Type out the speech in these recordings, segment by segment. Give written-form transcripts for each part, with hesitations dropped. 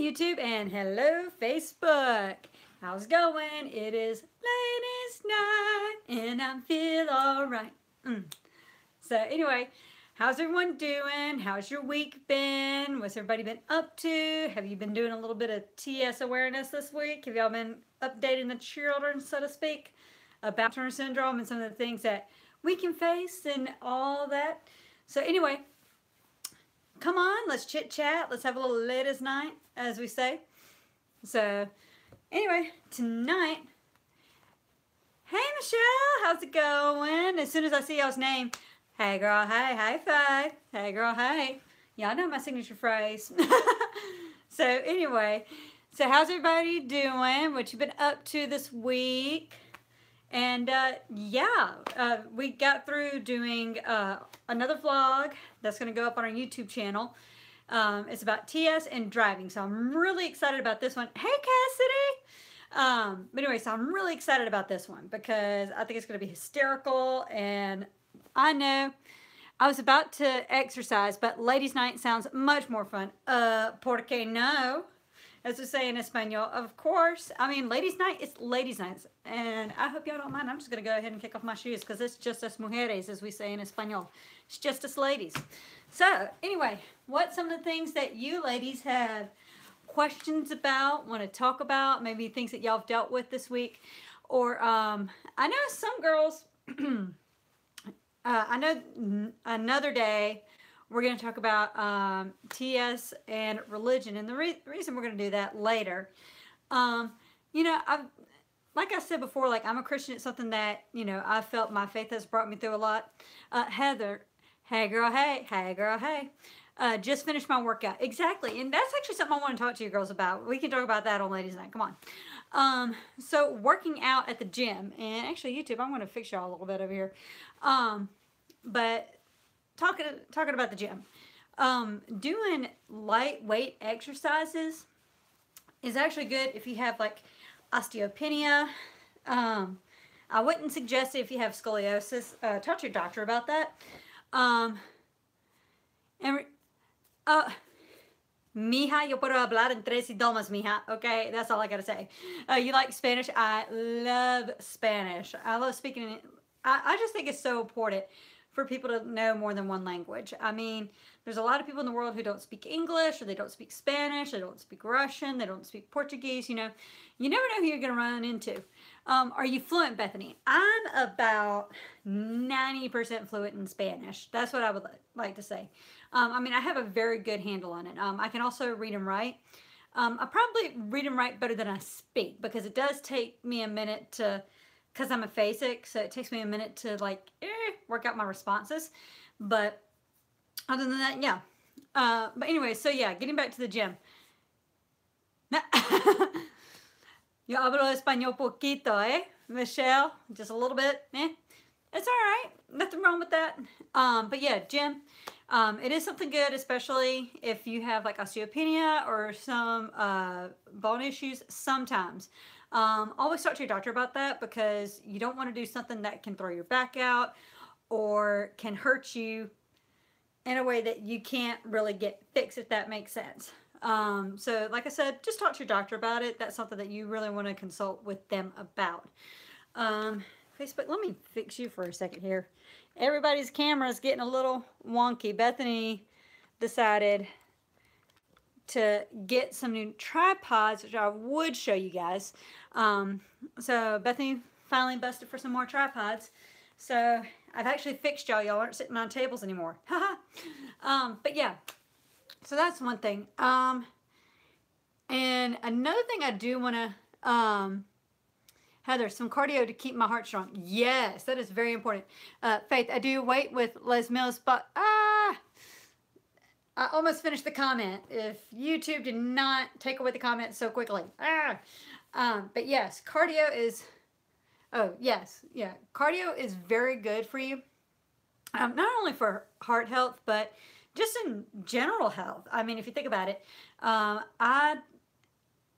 YouTube and hello Facebook. How's it going? It is ladies night and I feel alright. So anyway, how's everyone doing? How's your week been? What's everybody been up to? Have you been doing a little bit of TS awareness this week? Have y'all been updating the children, so to speak, about Turner syndrome and some of the things that we can face and all that? So anyway, come on, let's chit chat. Let's have a little ladies night, as we say. So anyway, tonight, hey Michelle, how's it going? As soon as I see y'all's name, hey girl, hey, high five. Hey girl, hey. Y'all know my signature phrase. So anyway, so how's everybody doing? What you been up to this week? And we got through doing another vlog that's going to go up on our YouTube channel. It's about TS and driving, so I'm really excited about this one. Hey Cassidy! But anyway, so I'm really excited about this one because I think it's going to be hysterical, and I know I was about to exercise, but ladies' night sounds much more fun. Porque no? As we say in Espanol, of course. I mean, ladies' night, it's ladies' night. And I hope y'all don't mind. I'm just going to go ahead and kick off my shoes because it's just us mujeres, as we say in Espanol. It's just us ladies. So, anyway, what's some of the things that you ladies have questions about, want to talk about, maybe things that y'all have dealt with this week? Or, I know some girls, I know another day, we're going to talk about TS and religion, and the reason we're going to do that later, you know, like I said before, like I'm a Christian. It's something that, you know, I felt my faith has brought me through a lot. Heather, hey girl, hey, hey girl, hey. Just finished my workout. Exactly, and that's actually something I want to talk to you girls about. We can talk about that on Ladies Night. Come on. So working out at the gym, and actually YouTube, I'm going to fix y'all a little bit over here. But talking about the gym, doing lightweight exercises is actually good if you have like osteopenia. I wouldn't suggest it if you have scoliosis. Talk to your doctor about that. Mija, yo puedo hablar en tres idiomas, mija. Okay, that's all I gotta say. You like Spanish? I love Spanish. I love speaking. I just think it's so important for people to know more than one language. I mean, there's a lot of people in the world who don't speak English, or they don't speak Spanish, they don't speak Russian, they don't speak Portuguese, you know. You never know who you're gonna run into. Are you fluent, Bethany? I'm about 90% fluent in Spanish. That's what I would like to say. I mean, I have a very good handle on it. I can also read and write. I probably read and write better than I speak, because it does take me a minute to, because I'm a phasic, so it takes me a minute to like work out my responses. But other than that, yeah. But anyway, so yeah, getting back to the gym. Yo hablo español poquito, eh, Michelle? Just a little bit, eh? It's all right. Nothing wrong with that. But yeah, gym. It is something good, especially if you have like osteopenia or some bone issues sometimes. Always talk to your doctor about that, because you don't want to do something that can throw your back out or can hurt you in a way that you can't really get fixed, if that makes sense. So like I said, just talk to your doctor about it. That's something that you really want to consult with them about. Facebook, let me fix you for a second here. Everybody's camera is getting a little wonky. Bethany decided to get some new tripods, which I would show you guys. So Bethany finally busted for some more tripods. So I've actually fixed y'all. Y'all aren't sitting on tables anymore. But yeah, so that's one thing. And another thing I do want to, Heather, some cardio to keep my heart strong. Yes, that is very important. Faith, I do wait with Les Mills, but I almost finished the comment. If YouTube did not take away the comment so quickly. But yes, cardio is, cardio is very good for you. Not only for heart health, but just in general health. I mean, if you think about it,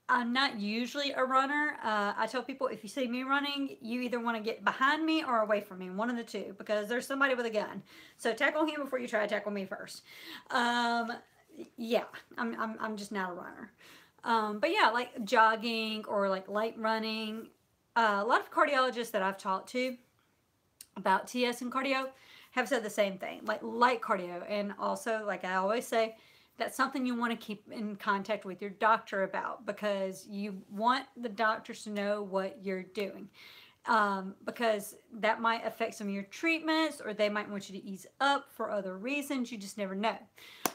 I'm not usually a runner. I tell people, if you see me running, you either want to get behind me or away from me, one of the two, because there's somebody with a gun. So tackle him before you try to tackle me first. Yeah, I'm just not a runner. But yeah, like jogging or like light running. A lot of cardiologists that I've talked to about TS and cardio have said the same thing, like light cardio. And also, like I always say, that's something you want to keep in contact with your doctor about, because you want the doctors to know what you're doing. Because that might affect some of your treatments, or they might want you to ease up for other reasons. You just never know.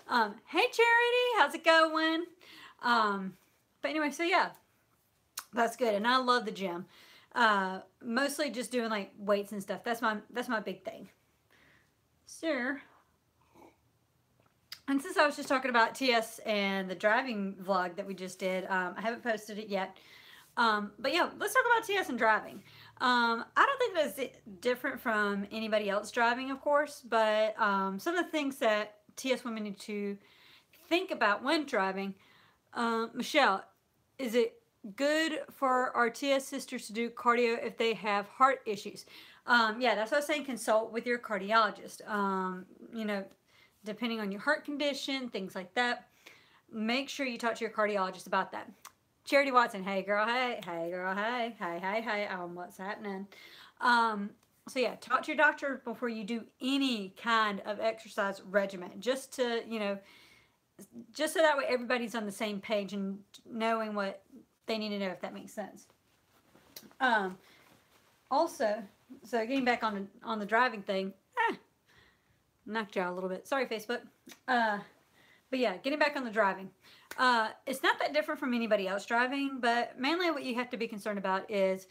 Hey Charity, how's it going? But anyway, so yeah, that's good. And I love the gym. Mostly just doing like weights and stuff. That's my big thing. Sir. And since I was just talking about TS and the driving vlog that we just did, I haven't posted it yet. But yeah, let's talk about TS and driving. I don't think that's different from anybody else driving, of course, but some of the things that TS women need to think about when driving. Michelle, is it good for our TS sisters to do cardio if they have heart issues? Yeah, that's what I was saying. Consult with your cardiologist. You know, depending on your heart condition, things like that. Make sure you talk to your cardiologist about that. Charity Watson, hey girl, hey, hey girl, hey, hey, hey, hey, what's happening? So yeah, talk to your doctor before you do any kind of exercise regimen, just to, you know, just so that way everybody's on the same page and knowing what they need to know, if that makes sense. Also, so getting back on the driving thing, knocked you out a little bit. Sorry, Facebook. But yeah, getting back on the driving. It's not that different from anybody else driving, but mainly what you have to be concerned about is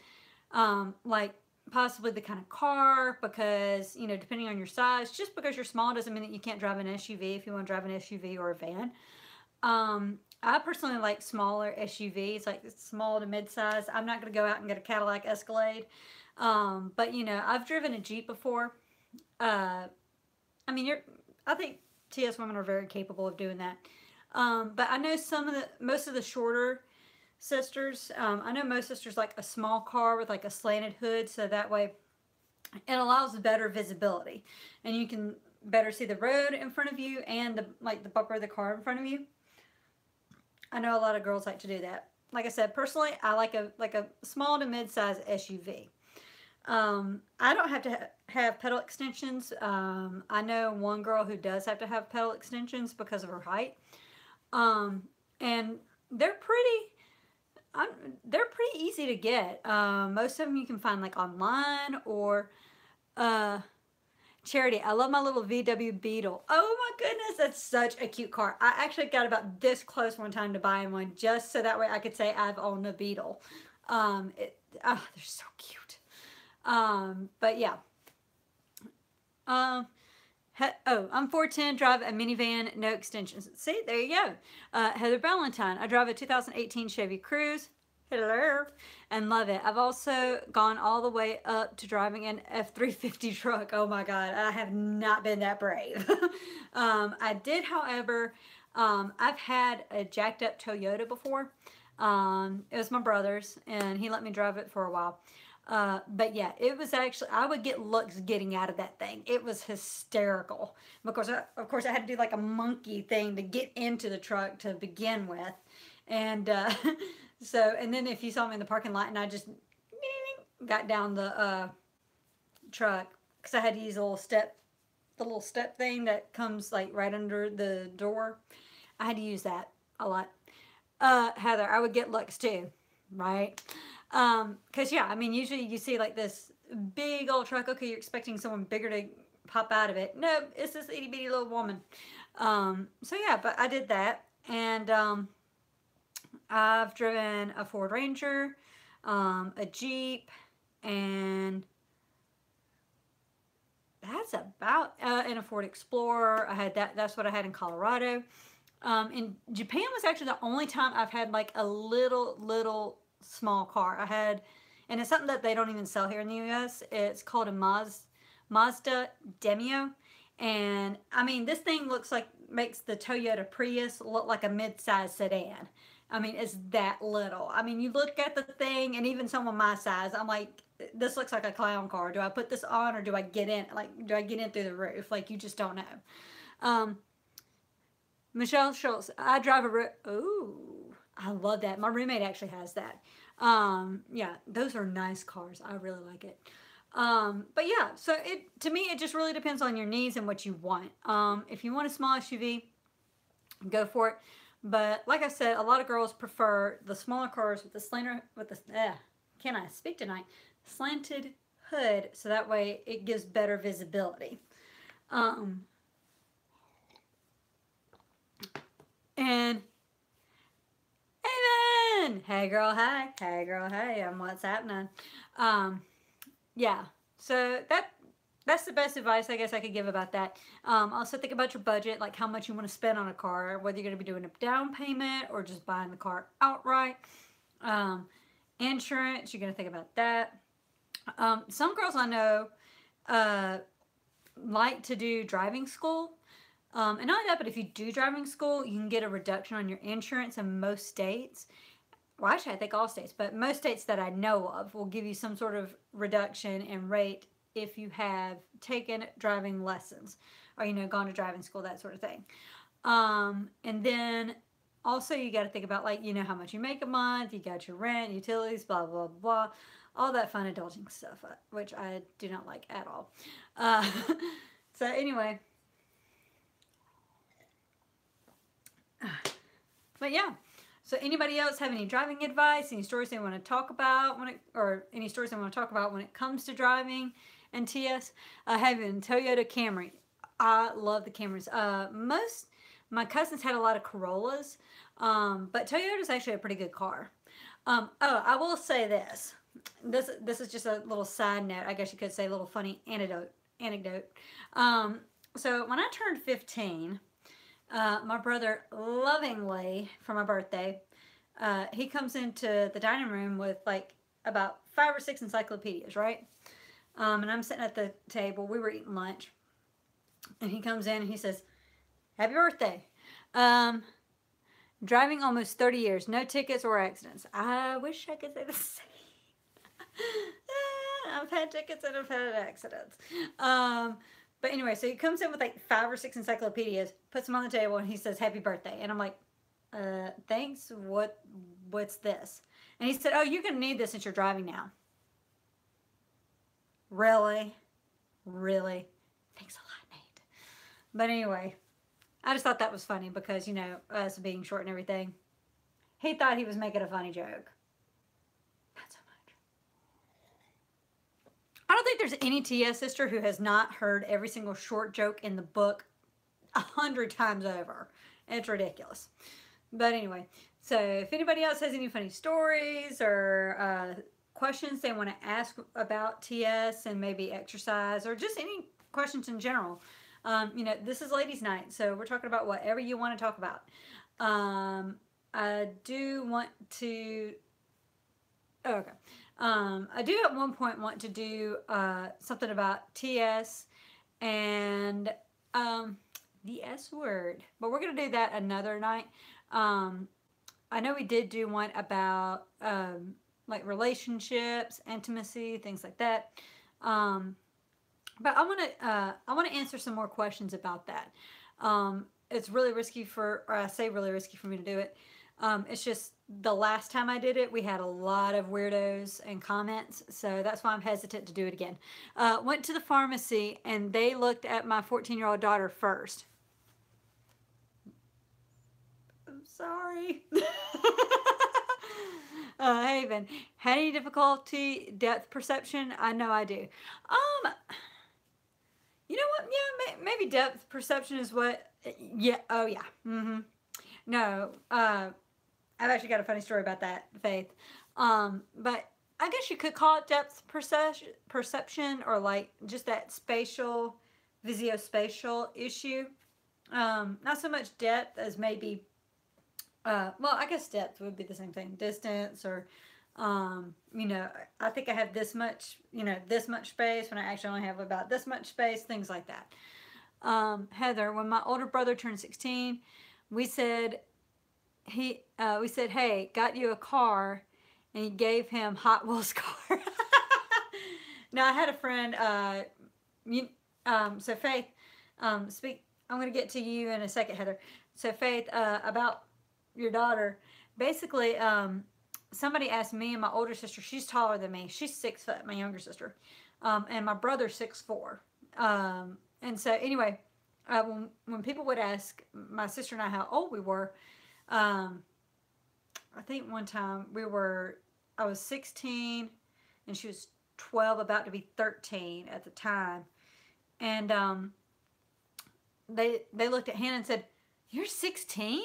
like possibly the kind of car, because, you know, depending on your size, just because you're small doesn't mean that you can't drive an SUV if you want to drive an SUV or a van. I personally like smaller SUVs, like small to mid-size. I'm not going to go out and get a Cadillac Escalade. But, you know, I've driven a Jeep before. I mean, I think TS women are very capable of doing that. But I know most of the shorter sisters, I know most sisters like a small car with like a slanted hood, so that way it allows better visibility. And you can better see the road in front of you and the bumper of the car in front of you. I know a lot of girls like to do that. Like I said, personally, I like a small to mid-size SUV. I don't have to have pedal extensions. I know one girl who does have to have pedal extensions because of her height. And they're pretty easy to get. Most of them you can find like online or, Charity, I love my little VW Beetle. Oh my goodness, that's such a cute car. I actually got about this close one time to buying one, just so that way I could say I've owned a Beetle. They're so cute. But yeah. I'm 4'10", drive a minivan, no extensions. See, there you go. Heather Valentine, I drive a 2018 Chevy Cruze. Hello. And love it. I've also gone all the way up to driving an F-350 truck. Oh my God, I have not been that brave. I did, however, I've had a jacked up Toyota before. It was my brother's, and he let me drive it for a while. But yeah, it was actually, I would get looks getting out of that thing. It was hysterical. Because, of course, I had to do like a monkey thing to get into the truck to begin with. And so, and then if you saw me in the parking lot and I just got down the truck, because I had to use the little step thing that comes like right under the door. I had to use that a lot. Heather, I would get looks too, right? Because yeah, I mean, usually you see like this big old truck. Okay, you're expecting someone bigger to pop out of it. No, it's this itty bitty little woman. So yeah, but I did that, and I've driven a Ford Ranger, a Jeep, and that's about, and a Ford Explorer. I had that. That's what I had in Colorado. In Japan was actually the only time I've had like a little small car. I had, and it's something that they don't even sell here in the US. It's called a Mazda Demio. And I mean, this thing makes the Toyota Prius look like a mid-size sedan. I mean, it's that little. I mean, you look at the thing, and even someone my size, I'm like, this looks like a clown car. Do I put this on, or do I get in? Like, do I get in through the roof? Like, you just don't know. Michelle Schultz, I drive a, ooh, I I love that. My roommate actually has that. Yeah, those are nice cars. I really like it. But yeah, so to me, it just really depends on your needs and what you want. If you want a small SUV, go for it. But like I said, a lot of girls prefer the smaller cars with the can I speak tonight? Slanted hood, so that way it gives better visibility. Um, and Amen. Hey girl, hey. Hey girl, hey. What's happening? Um, yeah. So that's the best advice I guess I could give about that. Also think about your budget, like how much you want to spend on a car, whether you're going to be doing a down payment or just buying the car outright. Um, Insurance, you're going to think about that. Some girls I know uh, like to do driving school. And not only that, but if you do driving school, you can get a reduction on your insurance in most states. Well, actually, I think all states, but most states that I know of will give you some sort of reduction in rate if you have taken driving lessons or, gone to driving school, that sort of thing. And then also you got to think about, like, how much you make a month, you got your rent, utilities, blah, blah, blah, all that fun adulting stuff, which I do not like at all. So anyway. But yeah. So anybody else have any driving advice, any stories they want to talk about or any stories they want to talk about when it comes to driving and TS? Having Toyota Camry. I love the Camrys. My cousins had a lot of Corollas, but Toyota's actually a pretty good car. I will say this. This is just a little side note. I guess you could say a little funny anecdote. So when I turned 15, my brother lovingly, for my birthday, he comes into the dining room with like about 5 or 6 encyclopedias, right? And I'm sitting at the table. We were eating lunch. And he comes in and he says, "Happy birthday. Driving almost 30 years. No tickets or accidents." I wish I could say the same. I've had tickets and I've had accidents. But anyway, so he comes in with like 5 or 6 encyclopedias, puts them on the table, and he says, "Happy birthday." And I'm like, thanks, what's this? And he said, "Oh, you're going to need this since you're driving now." Really? Really? Thanks a lot, Nate. But anyway, I just thought that was funny because, us being short and everything. He thought he was making a funny joke. Not so much. I don't think there's any TS sister who has not heard every single short joke in the book 100 times over. It's ridiculous. But anyway, so if anybody else has any funny stories or questions they want to ask about TS and maybe exercise or just any questions in general, this is ladies' night, so we're talking about whatever you want to talk about. I do want to... Oh, okay. I do at one point want to do something about TS and the S word, but we're going to do that another night. I know we did do one about like relationships, intimacy, things like that. But I want to answer some more questions about that. It's really risky or I say really risky for me to do it. It's just the last time I did it, we had a lot of weirdos and comments, so that's why I'm hesitant to do it again. Went to the pharmacy, and they looked at my 14-year-old daughter first. I'm sorry. Haven, had any difficulty depth perception? I know I do. You know what? Yeah, maybe depth perception is what. Yeah. Oh yeah. No. I've actually got a funny story about that, Faith. But I guess you could call it depth perception or like just that visuospatial issue. Not so much depth as maybe, well, I guess depth would be the same thing. Distance or, I think I have this much, this much space when I actually only have about this much space, things like that. Heather, when my older brother turned 16, we said, "Hey, got you a car," and he gave him Hot Wheels car. Now I had a friend. So Faith, speak. I'm going to get to you in a second, Heather. So Faith, about your daughter, basically, somebody asked me and my older sister, she's taller than me. She's 6 foot, my younger sister. And my brother's 6'4". And so anyway, when people would ask my sister and I how old we were, I think one time I was 16 and she was 12, about to be 13 at the time. And they looked at Hannah and said, "You're 16?"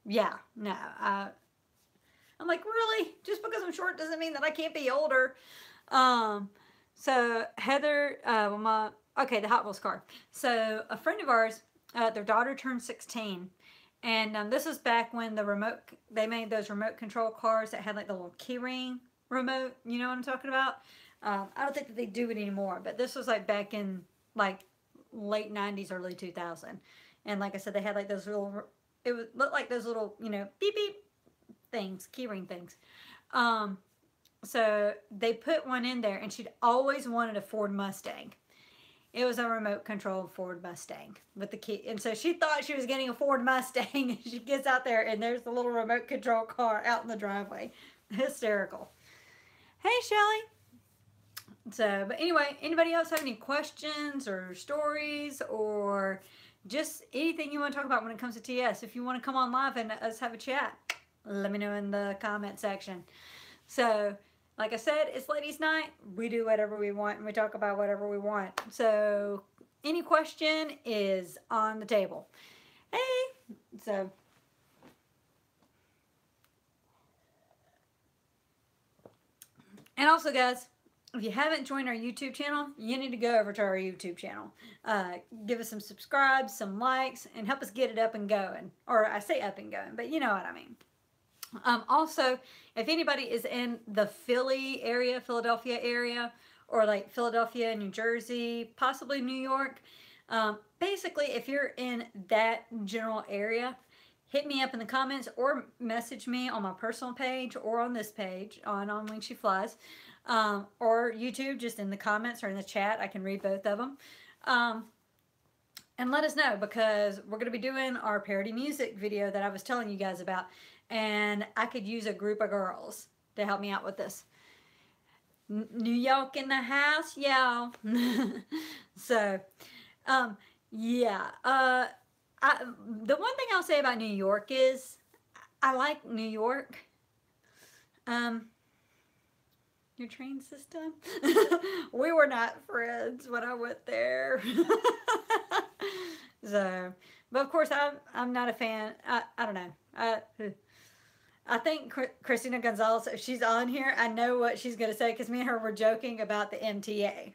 Yeah, no. I'm like, really? Just because I'm short doesn't mean that I can't be older. So Heather, the Hot Wheels car. So a friend of ours, their daughter turned 16. And this was back when they made those remote control cars that had like the little key ring remote. You know what I'm talking about? I don't think that they do it anymore, but this was like back in like late 90s, early 2000. And like I said, they had like those little, it would look like those little, beep beep things, key ring things. So they put one in there, and she'd always wanted a Ford Mustang. It was a remote control Ford Mustang with the key. And so she thought she was getting a Ford Mustang, and she gets out there and there's the little remote control car out in the driveway. Hysterical. Hey, Shelly. So, but anyway, anybody else have any questions or stories or just anything you want to talk about when it comes to TS? If you want to come on live and us have a chat, let me know in the comment section. So, like I said, it's ladies' night. We do whatever we want and we talk about whatever we want. So, any question is on the table. Hey, so. And also, guys, if you haven't joined our YouTube channel, you need to go over to our YouTube channel. Give us some subscribes, some likes, and help us get it up and going. Or I say up and going, but you know what I mean. Also, if anybody is in the Philadelphia area, or like Philadelphia, New Jersey, possibly New York, basically if you're in that general area, hit me up in the comments or message me on my personal page or on this page on When She Flies, or YouTube, just in the comments or in the chat. I can read both of them. And let us know, because we're going to be doing our parody music video that I was telling you guys about. And I could use a group of girls to help me out with this. New York in the house, y'all. So, yeah. The one thing I'll say about New York is I like New York. Your train system? We were not friends when I went there. So, but of course I'm not a fan. I don't know. I think Christina Gonzalez, if she's on here, I know what she's going to say, because me and her were joking about the MTA.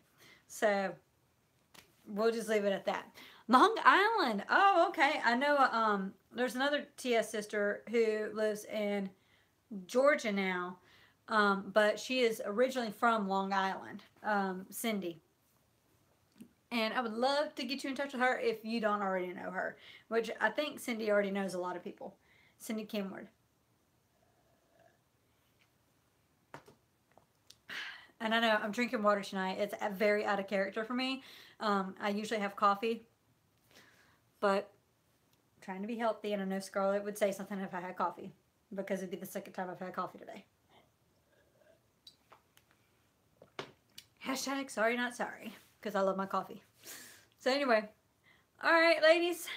So, we'll just leave it at that. Long Island. Oh, okay. I know there's another TS sister who lives in Georgia now, but she is originally from Long Island, Cindy. And I would love to get you in touch with her if you don't already know her, which I think Cindy already knows a lot of people. Cindy Kimward. And I know I'm drinking water tonight. It's very out of character for me. I usually have coffee, but I'm trying to be healthy. And I know Scarlett would say something if I had coffee, because it'd be the second time I've had coffee today. Hashtag sorry not sorry, because I love my coffee. So anyway, all right, ladies.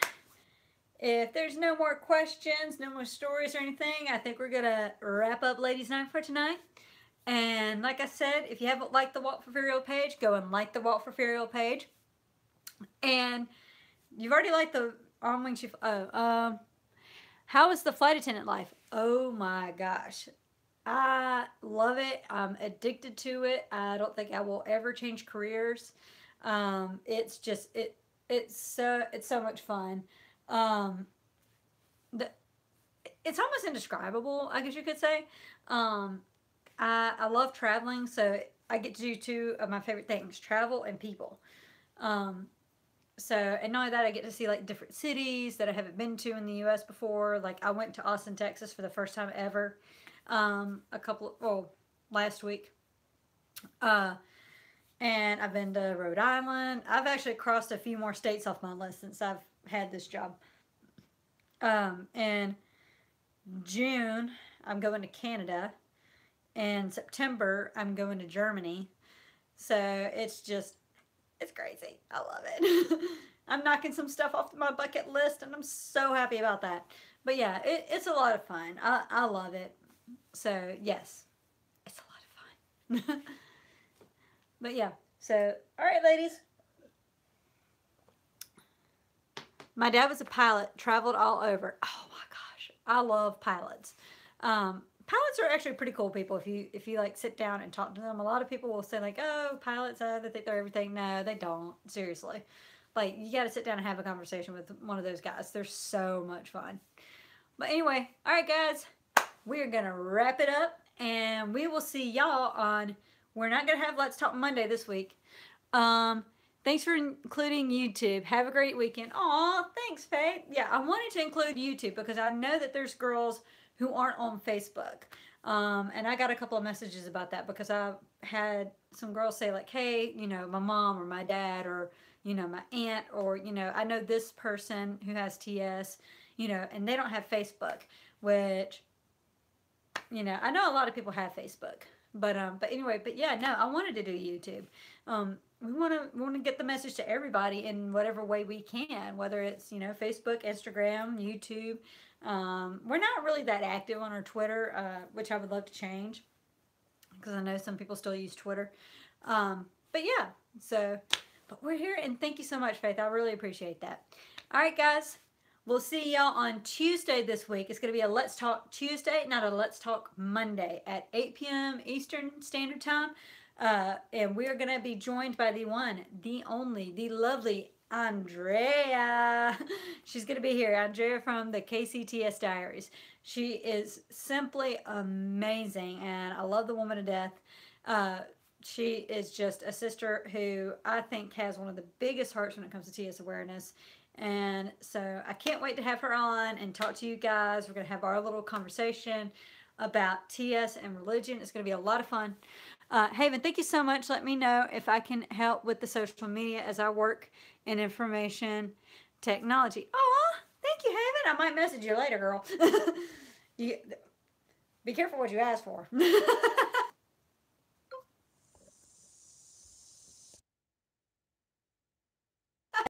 If there's no more questions, no more stories or anything, I think we're going to wrap up Ladies' Night for tonight. And like I said, if you haven't liked the Walk for Ferial page, go and like the Walk for Ferial page. And you've already liked the how is the flight attendant life? Oh my gosh. I love it. I'm addicted to it. I don't think I will ever change careers. It's just it's so much fun. It's almost indescribable, I guess you could say. I love traveling, so I get to do two of my favorite things: travel and people. So, and not only that, I get to see like different cities that I haven't been to in the U.S. before. Like I went to Austin, Texas for the first time ever. Last week. And I've been to Rhode Island. I've actually crossed a few more states off my list since I've had this job. And June, I'm going to Canada. In September, I'm going to Germany. So it's crazy. I love it. I'm knocking some stuff off my bucket list, and I'm so happy about that. But yeah, it's a lot of fun. I love it. So yes, it's a lot of fun. But yeah, so all right, ladies. My dad was a pilot, traveled all over. Oh my gosh, I love pilots. Pilots are actually pretty cool people. If you like sit down and talk to them, a lot of people will say like, "Oh, pilots, they think they're everything." No, they don't. Seriously, like you got to sit down and have a conversation with one of those guys. They're so much fun. But anyway, all right, guys, we're gonna wrap it up, and we will see y'all on. We're not gonna have Let's Talk Monday this week. Um, Thanks for including YouTube. Have a great weekend. Aw, thanks, Faith. Yeah, I wanted to include YouTube because I know that there's girls who aren't on Facebook. And I got a couple of messages about that because I had some girls say like, hey, my mom or my dad or, my aunt or, I know this person who has TS, and they don't have Facebook, which, I know a lot of people have Facebook. But anyway, but yeah, no, I wanted to do YouTube. We want to get the message to everybody in whatever way we can, whether it's Facebook, Instagram, YouTube. We're not really that active on our Twitter, which I would love to change because I know some people still use Twitter. But yeah, but we're here, and thank you so much, Faith. I really appreciate that. All right, guys. We'll see y'all on Tuesday this week. It's going to be a Let's Talk Tuesday, not a Let's Talk Monday at 8 p.m. Eastern Standard Time. And we're going to be joined by the one, the only, the lovely Andrea. She's going to be here. Andrea from the KCTS Diaries. She is simply amazing, and I love the woman to death. She is just a sister who I think has one of the biggest hearts when it comes to TS awareness. And so I can't wait to have her on and talk to you guys. We're going to have our little conversation about TS and religion. It's going to be a lot of fun. Haven, thank you so much. Let me know if I can help with the social media as I work in information technology. Oh, thank you, Haven. I might message you later, girl. Be careful what you ask for.